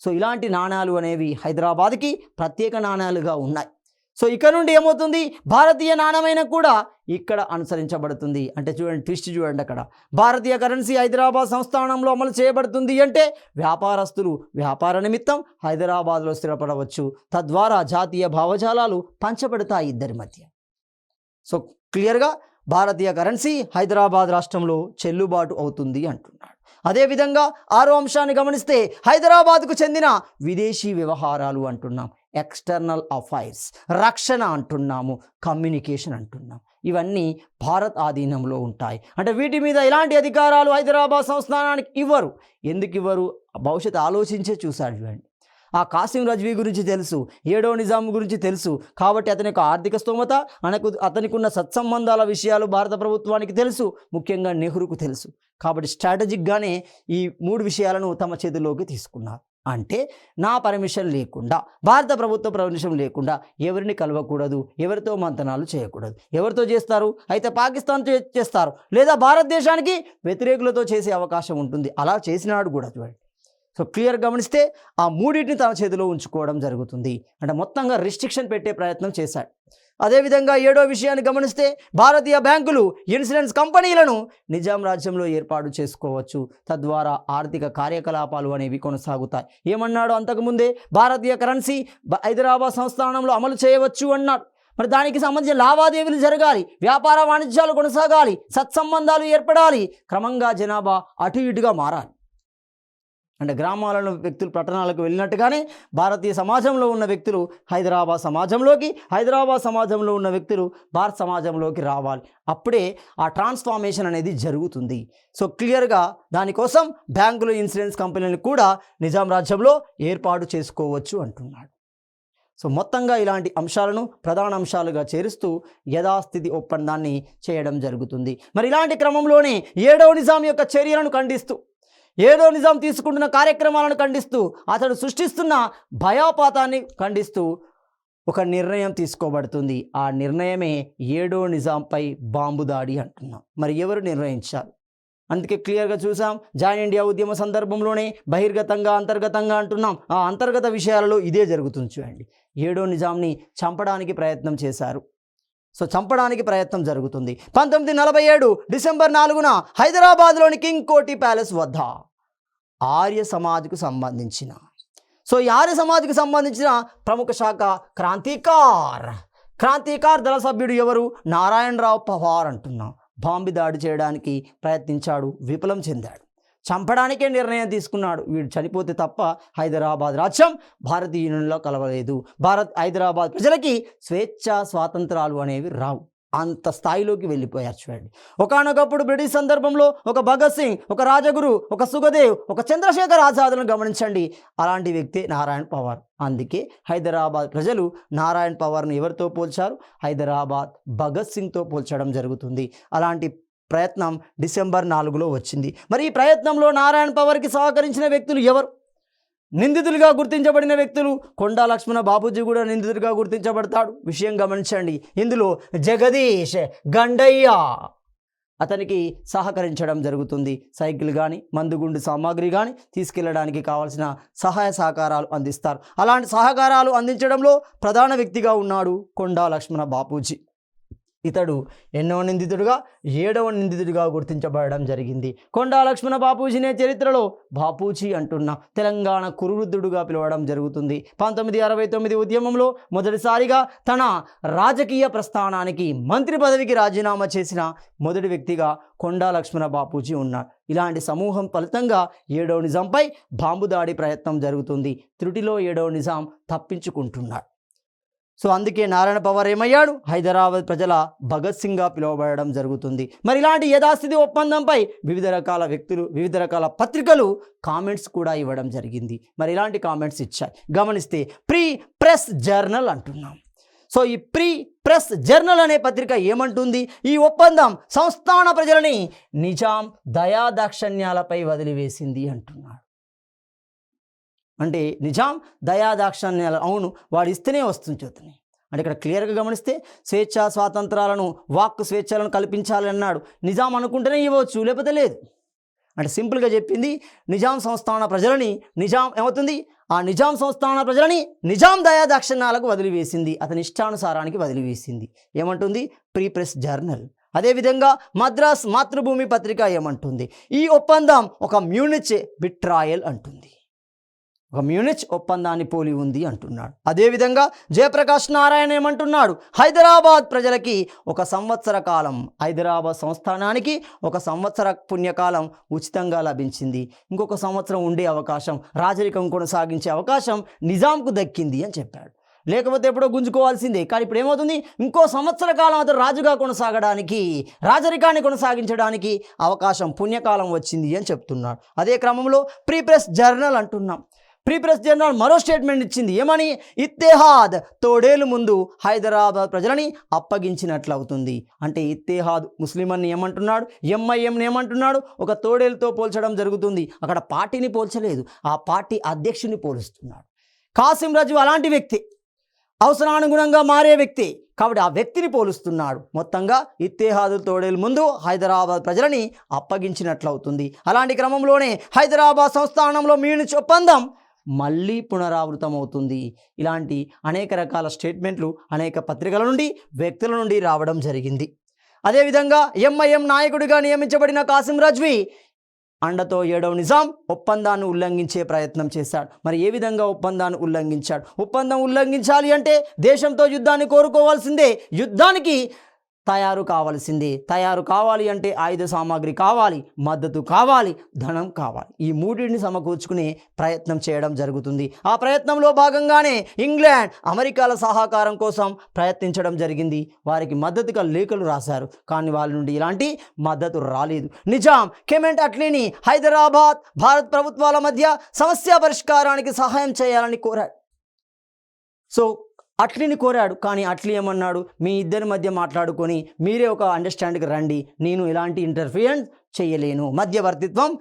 సో ఇలాంటి నాణాలు అనేవి హైదరాబాద్కి ప్రత్యేక నాణాలుగా ఉన్నాయి. సో ఇక్కడ నుండి ఏమవుతుంది, భారతీయ నాణ్యమైన కూడా ఇక్కడ అనుసరించబడుతుంది. అంటే చూడండి, ట్విస్ట్ చూడండి, అక్కడ భారతీయ కరెన్సీ హైదరాబాద్ సంస్థానంలో అమలు చేయబడుతుంది అంటే వ్యాపారస్తులు వ్యాపార నిమిత్తం హైదరాబాద్లో స్థిరపడవచ్చు. తద్వారా జాతీయ భావజాలాలు పంచబడతాయి ఇద్దరి మధ్య. సో క్లియర్గా భారతీయ కరెన్సీ హైదరాబాద్ రాష్ట్రంలో చెల్లుబాటు అవుతుంది అంటున్నాడు. అదేవిధంగా 6వ అంశాన్ని గమనిస్తే హైదరాబాద్కు చెందిన విదేశీ వ్యవహారాలు అంటున్నాం, ఎక్స్టర్నల్ అఫైర్స్, రక్షణ అంటున్నాము, కమ్యూనికేషన్ అంటున్నాం. ఇవన్నీ భారత్ ఆధీనంలో ఉంటాయి. అంటే వీటి మీద ఎలాంటి అధికారాలు హైదరాబాద్ సంస్థానానికి ఇవ్వరు. ఎందుకు ఇవ్వరు? భవిష్యత్తు ఆలోచించే చూశాడు చూడండి. ఆ కాసిం రజ్వీ గురించి తెలుసు, 7వ నిజాం గురించి తెలుసు, కాబట్టి అతని యొక్క ఆర్థిక స్తోమత, అతనికి ఉన్న సత్సంబంధాల విషయాలు భారత ప్రభుత్వానికి తెలుసు, ముఖ్యంగా నెహ్రూకు తెలుసు. కాబట్టి స్ట్రాటజిక్గానే ఈ 3 విషయాలను తమ చేతిలోకి తీసుకున్నారు. అంటే నా పర్మిషన్ లేకుండా, భారత ప్రభుత్వ పర్మిషన్ లేకుండా ఎవరిని కలవకూడదు, ఎవరితో మంతనాలు చేయకూడదు. ఎవరితో చేస్తారు? అయితే పాకిస్తాన్ చేస్తారు, లేదా భారతదేశానికి వ్యతిరేకులతో చేసే అవకాశం ఉంటుంది. అలా చేసినాడు కూడా చూడండి. సో క్లియర్ గమనిస్తే ఆ 3టిని తన చేతిలో ఉంచుకోవడం జరుగుతుంది. అంటే మొత్తంగా రిస్ట్రిక్షన్ పెట్టే ప్రయత్నం చేశాడు. అదేవిధంగా 7వ విషయాన్ని గమనిస్తే భారతీయ బ్యాంకులు, ఇన్సూరెన్స్ కంపెనీలను నిజాం రాజ్యంలో ఏర్పాటు చేసుకోవచ్చు. తద్వారా ఆర్థిక కార్యకలాపాలు అనేవి కొనసాగుతాయి. ఏమన్నాడు అంతకుముందే, భారతీయ కరెన్సీ హైదరాబాద్ సంస్థానంలో అమలు చేయవచ్చు అన్నాడు. మరి దానికి సంబంధించిన లావాదేవీలు జరగాలి, వ్యాపార వాణిజ్యాలు కొనసాగాలి, సత్సంబంధాలు ఏర్పడాలి, క్రమంగా జనాభా అటు ఇటుగా మారాలి. అంటే గ్రామాలలో వ్యక్తులు పట్టణాలకు వెళ్ళినట్టుగానే భారతీయ సమాజంలో ఉన్న వ్యక్తులు హైదరాబాద్ సమాజంలోకి, హైదరాబాద్ సమాజంలో ఉన్న వ్యక్తులు భారత సమాజంలోకి రావాలి. అప్పుడే ఆ ట్రాన్స్ఫార్మేషన్ అనేది జరుగుతుంది. సో క్లియర్గా దానికోసం బ్యాంకులు, ఇన్సూరెన్స్ కంపెనీలను కూడా నిజాం రాజ్యంలో ఏర్పాటు చేసుకోవచ్చు అంటున్నాడు. సో మొత్తంగా ఇలాంటి అంశాలను ప్రధాన అంశాలుగా చేరుస్తూ యథాస్థితి ఒప్పందాన్ని చేయడం జరుగుతుంది. మరి ఇలాంటి క్రమంలోనే 7వ నిజాం యొక్క చర్యలను ఖండిస్తూ, 7వ నిజాం తీసుకుంటున్న కార్యక్రమాలను ఖండిస్తూ, అతడు సృష్టిస్తున్న భయాపాతాన్ని ఖండిస్తూ ఒక నిర్ణయం తీసుకోబడుతుంది. ఆ నిర్ణయమే 7వ నిజాంపై బాంబు దాడి అంటున్నాం. మరి ఎవరు నిర్ణయించారు? అందుకే క్లియర్గా చూసాం, జాయిన్ ఇండియా ఉద్యమ సందర్భంలోనే బహిర్గతంగా, అంతర్గతంగా అంటున్నాం. ఆ అంతర్గత విషయాలలో ఇదే జరుగుతుంది చూడండి. 7వ నిజాంని చంపడానికి ప్రయత్నం చేశారు. సో చంపడానికి ప్రయత్నం జరుగుతుంది. 1947 డిసెంబర్ 4న హైదరాబాద్లోని కింగ్ కోటి ప్యాలెస్ వద్ద ఆర్య సమాజ్కు సంబంధించిన, సో ఈ ఆర్య సమాజ్కు సంబంధించిన ప్రముఖ శాఖ క్రాంతికార్ దళ సభ్యుడు ఎవరు? నారాయణరావు పవార్ అంటున్నాం. బాంబు దాడి చేయడానికి ప్రయత్నించాడు, విఫలం చెందాడు. చంపడానికే నిర్ణయం తీసుకున్నాడు. వీడు చనిపోతే తప్ప హైదరాబాద్ రాజ్యం భారతీయ యూనియన్లో కలవలేదు. హైదరాబాద్ ప్రజలకి స్వేచ్ఛ స్వాతంత్రాలు అనేవి రావు. అంత స్థాయిలోకి వెళ్ళిపోయారు చూడండి. ఒకానొకప్పుడు బ్రిటిష్ సందర్భంలో ఒక భగత్ సింగ్, ఒక రాజగురు, ఒక సుఖదేవ్, ఒక చంద్రశేఖర్ ఆజాద్లను గమనించండి. అలాంటి వ్యక్తి నారాయణ్ పవార్. అందుకే హైదరాబాద్ ప్రజలు నారాయణ్ పవార్ను ఎవరితో పోల్చారు? హైదరాబాద్ భగత్ సింగ్తో పోల్చడం జరుగుతుంది. అలాంటి ప్రయత్నం డిసెంబర్ 4లో వచ్చింది. మరి ఈ ప్రయత్నంలో నారాయణ్ పవర్కి సహకరించిన వ్యక్తులు ఎవరు? నిందితులుగా గుర్తించబడిన వ్యక్తులు కొండా లక్ష్మణ బాపూజీ కూడా నిందితుడిగా గుర్తించబడతాడు. విషయం గమనించండి, ఇందులో జగదీష్ గండయ్య అతనికి సహకరించడం జరుగుతుంది. సైకిల్ కానీ మందుగుండు సామాగ్రి కానీ తీసుకెళ్ళడానికి కావాల్సిన సహాయ సహకారాలు అందిస్తారు. అలాంటి సహకారాలు అందించడంలో ప్రధాన వ్యక్తిగా ఉన్నాడు కొండా లక్ష్మణ బాపూజీ. ఇతడు ఎన్నో నిందితుడిగా 7వ నిందితుడిగా గుర్తించబడడం జరిగింది. కొండా లక్ష్మణ బాపూజీనే చరిత్రలో బాపూజీ అంటున్న తెలంగాణ కురువృద్ధుడుగా పిలవడం జరుగుతుంది. 1969 ఉద్యమంలో మొదటిసారిగా తన రాజకీయ ప్రస్థానానికి మంత్రి పదవికి రాజీనామా చేసిన మొదటి వ్యక్తిగా కొండా లక్ష్మణ బాపూజీ ఉన్నాడు. ఇలాంటి సమూహం ఫలితంగా 7వ నిజాంపై బాంబు దాడి ప్రయత్నం జరుగుతుంది. త్రుటిలో 7వ నిజాం తప్పించుకుంటున్నాడు. సో అందుకే నారాయణ పవార్ ఏమయ్యాడు? హైదరాబాద్ ప్రజల భగత్ సింగ్గా పిలువబడడం జరుగుతుంది. మరి ఇలాంటి యథాస్థితి ఒప్పందంపై వివిధ రకాల వ్యక్తులు, వివిధ రకాల పత్రికలు కామెంట్స్ కూడా ఇవ్వడం జరిగింది. మరి ఇలాంటి కామెంట్స్ ఇచ్చాయి. గమనిస్తే ప్రీ ప్రెస్ జర్నల్ అంటున్నాం. సో ఈ ప్రీ ప్రెస్ జర్నల్ అనే పత్రిక ఏమంటుంది? ఈ ఒప్పందం సంస్థాన ప్రజలని నిజాం దయాదాక్షణ్యాలపై వదిలివేసింది అంటున్నాడు. అంటే నిజాం దయాదాక్షణ్యాలు, అవును వాడు ఇస్తేనే వస్తుంది చూస్తున్నాయి అంటే ఇక్కడ క్లియర్గా గమనిస్తే స్వేచ్ఛా స్వాతంత్రాలను, వాక్ స్వేచ్ఛలను కల్పించాలి అన్నాడు. నిజాం అనుకుంటేనే ఇవ్వచ్చు, లేకపోతే లేదు. అంటే సింపుల్గా చెప్పింది, నిజాం సంస్థాన ప్రజలని నిజాం ఏమవుతుంది? ఆ నిజాం సంస్థాన ప్రజలని నిజాం దయాదాక్షణ్యాలకు వదిలివేసింది, అతని ఇష్టానుసారానికి వదిలివేసింది. ఏమంటుంది? Pre press journal. అదేవిధంగా మద్రాస్ మాతృభూమి పత్రిక ఏమంటుంది? ఈ ఒప్పందం ఒక మ్యూనిచ్ బిట్రాయల్ అంటుంది, ఒక మ్యూనిచ్ ఒప్పందాన్ని పోలి ఉంది అంటున్నాడు. అదేవిధంగా జయప్రకాష్ నారాయణ ఏమంటున్నాడు? హైదరాబాద్ ప్రజలకి 1 సంవత్సర కాలం, హైదరాబాద్ సంస్థానానికి 1 సంవత్సర పుణ్యకాలం ఉచితంగా లభించింది. ఇంకొక సంవత్సరం ఉండే అవకాశం, రాజరికం కొనసాగించే అవకాశం నిజాంకు దక్కింది అని చెప్పాడు. లేకపోతే ఎప్పుడో గుంజుకోవాల్సిందే. కానీ ఇప్పుడు ఏమవుతుంది? ఇంకో సంవత్సర కాలం అతను రాజుగా కొనసాగడానికి, రాజరికాన్ని కొనసాగించడానికి అవకాశం, పుణ్యకాలం వచ్చింది అని చెప్తున్నాడు. అదే క్రమంలో ప్రీ ప్రెస్ జర్నల్ అంటున్నాం. ప్రీ ప్రెస్ జర్నల్ మరో స్టేట్మెంట్ ఇచ్చింది. ఏమని? ఇత్తెహాద్ తోడేలు ముందు హైదరాబాద్ ప్రజలని అప్పగించినట్లు అవుతుంది. అంటే ఇత్తెహాద్ ముస్లింని ఏమంటున్నాడు? ఎంఐఎంని ఏమంటున్నాడు? ఒక తోడేలుతో పోల్చడం జరుగుతుంది. అక్కడ పార్టీని పోల్చలేదు, ఆ పార్టీ అధ్యక్షుని పోలుస్తున్నాడు. కాసిం రజ్వీ అలాంటి వ్యక్తి, అవసరానుగుణంగా మారే వ్యక్తి, కాబట్టి ఆ వ్యక్తిని పోలుస్తున్నాడు. మొత్తంగా ఇత్తెహాదు తోడేలు ముందు హైదరాబాద్ ప్రజలని అప్పగించినట్లవుతుంది. అలాంటి క్రమంలోనే హైదరాబాద్ సంస్థానంలో మ్యూనిచ్ ఒప్పందం మళ్ళీ పునరావృతమవుతుంది. ఇలాంటి అనేక రకాల స్టేట్మెంట్లు అనేక పత్రికల నుండి, వ్యక్తుల నుండి రావడం జరిగింది. అదేవిధంగా ఎంఐఎం నాయకుడిగా నియమించబడిన కాసిం రజ్వీ అండతో 7వ నిజాం ఒప్పందాన్ని ఉల్లంఘించే ప్రయత్నం చేశాడు. మరి ఏ విధంగా ఒప్పందాన్ని ఉల్లంఘించాడు? ఒప్పందం ఉల్లంఘించాలి అంటే దేశంతో యుద్ధాన్ని కోరుకోవాల్సిందే, యుద్ధానికి తయారు కావాల్సిందే. తయారు కావాలి అంటే ఆయుధ సామాగ్రి కావాలి, మద్దతు కావాలి, ధనం కావాలి. ఈ మూడింటిని సమకూర్చుకునే ప్రయత్నం చేయడం జరుగుతుంది. ఆ ప్రయత్నంలో భాగంగానే ఇంగ్లాండ్, అమెరికాల సహకారం కోసం ప్రయత్నించడం జరిగింది. వారికి మద్దతుగా లేఖలు రాశారు, కానీ వాళ్ళ నుండి ఇలాంటి మద్దతు రాలేదు. నిజాం కెమెంట్ అట్లీని హైదరాబాద్, భారత్ ప్రభుత్వాల మధ్య సమస్య పరిష్కారానికి సహాయం చేయాలని కోరాడు. సో అట్లీని కోరాడు, కానీ అట్లీ ఏమన్నాడు? మీ ఇద్దరి మధ్య మాట్లాడుకొని మీరే ఒక అండర్స్టాండింగ్కి రండి, నేను ఎలాంటి ఇంటర్ఫియరెన్స్ చేయలేను, మధ్యవర్తిత్వం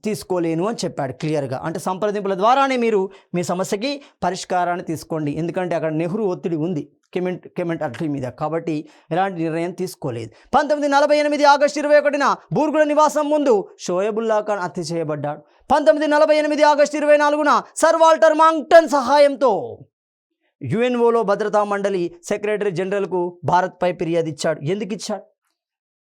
తీసుకోలేను అని చెప్పాడు క్లియర్గా. అంటే సంప్రదింపుల ద్వారానే మీరు మీ సమస్యకి పరిష్కారాన్ని తీసుకోండి, ఎందుకంటే అక్కడ నెహ్రూ ఒత్తిడి ఉంది కెమెంట్ అట్లీ మీద, కాబట్టి ఎలాంటి నిర్ణయం తీసుకోలేదు. 1948 ఆగస్టు 21న బూర్గుల నివాసం ముందు షోయబుల్లా ఖాన్ హత్య చేయబడ్డాడు. 1948 ఆగస్టు 24న సర్ వాల్టర్ మాంగ్టన్ సహాయంతో యుఎన్ఓలో భద్రతా మండలి సెక్రటరీ జనరల్కు భారత్పై ఫిర్యాదు ఇచ్చాడు. ఎందుకు ఇచ్చాడు?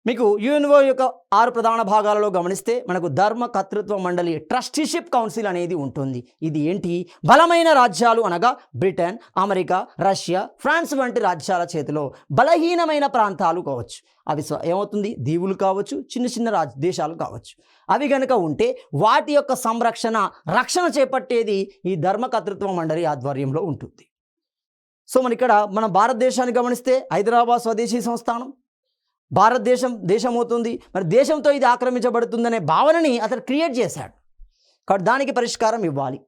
మీకు యుఎన్ఓ యొక్క 6 ప్రధాన భాగాలలో గమనిస్తే మనకు ధర్మ కర్తృత్వ మండలి, ట్రస్టీషిప్ కౌన్సిల్ అనేది ఉంటుంది. ఇది ఏంటి? బలమైన రాజ్యాలు అనగా బ్రిటన్, అమెరికా, రష్యా, ఫ్రాన్స్ వంటి రాజ్యాల చేతిలో బలహీనమైన ప్రాంతాలు కావచ్చు, అవి ఏమవుతుంది? దీవులు కావచ్చు, చిన్న చిన్న దేశాలు కావచ్చు, అవి కనుక ఉంటే వాటి యొక్క సంరక్షణ, రక్షణ చేపట్టేది ఈ ధర్మ కర్తృత్వ మండలి ఆధ్వర్యంలో ఉంటుంది. సో మన ఇక్కడ మన భారతదేశాన్ని గమనిస్తే హైదరాబాద్ స్వదేశీ సంస్థానం, దేశం అవుతుంది. మరి దేశంతో ఇది ఆక్రమించబడుతుందనే భావనని అతను క్రియేట్ చేశాడు, కాబట్టి దానికి పరిష్కారం ఇవ్వాలి.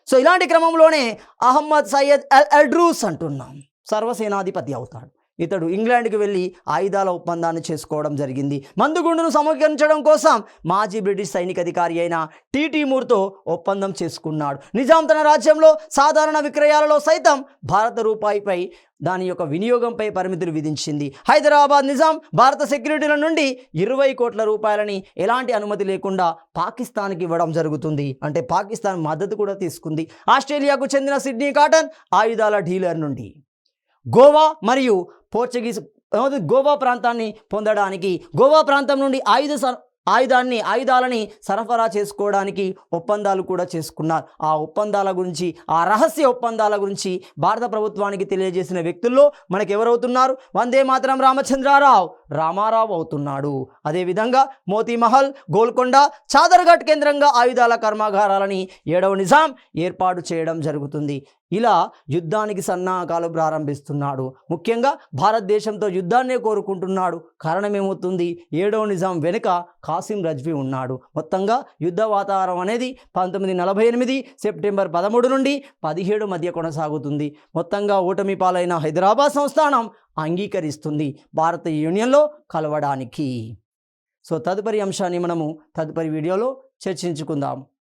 సో ఇలాంటి క్రమంలోనే అహ్మద్ సయ్యద్ అల్ అడ్రూస్ అంటున్నాం సర్వసేనాధిపతి అవుతాడు. ఇతడు ఇంగ్లాండ్కి వెళ్ళి ఆయుధాల ఒప్పందాన్ని చేసుకోవడం జరిగింది. మందుగుండును సమీకరించడం కోసం మాజీ బ్రిటిష్ సైనిక అధికారి అయిన టీటీ మూర్తో ఒప్పందం చేసుకున్నాడు. నిజాం తన రాజ్యంలో సాధారణ విక్రయాలలో సైతం భారత రూపాయిపై దాని యొక్క వినియోగంపై పరిమితులు విధించింది. హైదరాబాద్ నిజాం భారత సెక్యూరిటీల నుండి 20 కోట్ల రూపాయలని ఎలాంటి అనుమతి లేకుండా పాకిస్తాన్కి ఇవ్వడం జరుగుతుంది. అంటే పాకిస్తాన్ మద్దతు కూడా తీసుకుంది. ఆస్ట్రేలియాకు చెందిన సిడ్నీ కాటన్ ఆయుధాల డీలర్ నుండి గోవా మరియు పోర్చుగీస్ గోవా ప్రాంతాన్ని పొందడానికి గోవా ప్రాంతం నుండి ఆయుధాలని సరఫరా చేసుకోవడానికి ఒప్పందాలు కూడా చేసుకున్నారు. ఆ ఒప్పందాల గురించి, ఆ రహస్య ఒప్పందాల గురించి భారత ప్రభుత్వానికి తెలియజేసిన వ్యక్తుల్లో మనకు ఎవరవుతున్నారు? వందే మాతరం రామారావు అవుతున్నాడు. అదేవిధంగా మోతీమహల్, గోల్కొండ, చాదర్ఘట్ కేంద్రంగా ఆయుధాల కర్మాగారాలని 7వ నిజాం ఏర్పాటు చేయడం జరుగుతుంది. ఇలా యుద్ధానికి సన్నాహకాలు ప్రారంభిస్తున్నాడు. ముఖ్యంగా భారతదేశంతో యుద్ధాన్నే కోరుకుంటున్నాడు. కారణం ఏమవుతుంది? 7వ నిజాం వెనుక కాసిం రజ్వీ ఉన్నాడు. మొత్తంగా యుద్ధ వాతావరణం అనేది 1948 సెప్టెంబర్ 13 నుండి 17 మధ్య కొనసాగుతుంది. మొత్తంగా ఓటమి పాలైన హైదరాబాద్ సంస్థానం అంగీకరిస్తుంది భారతీయ యూనియన్లో కలవడానికి. సో తదుపరి అంశాన్ని మనము తదుపరి వీడియోలో చర్చించుకుందాం.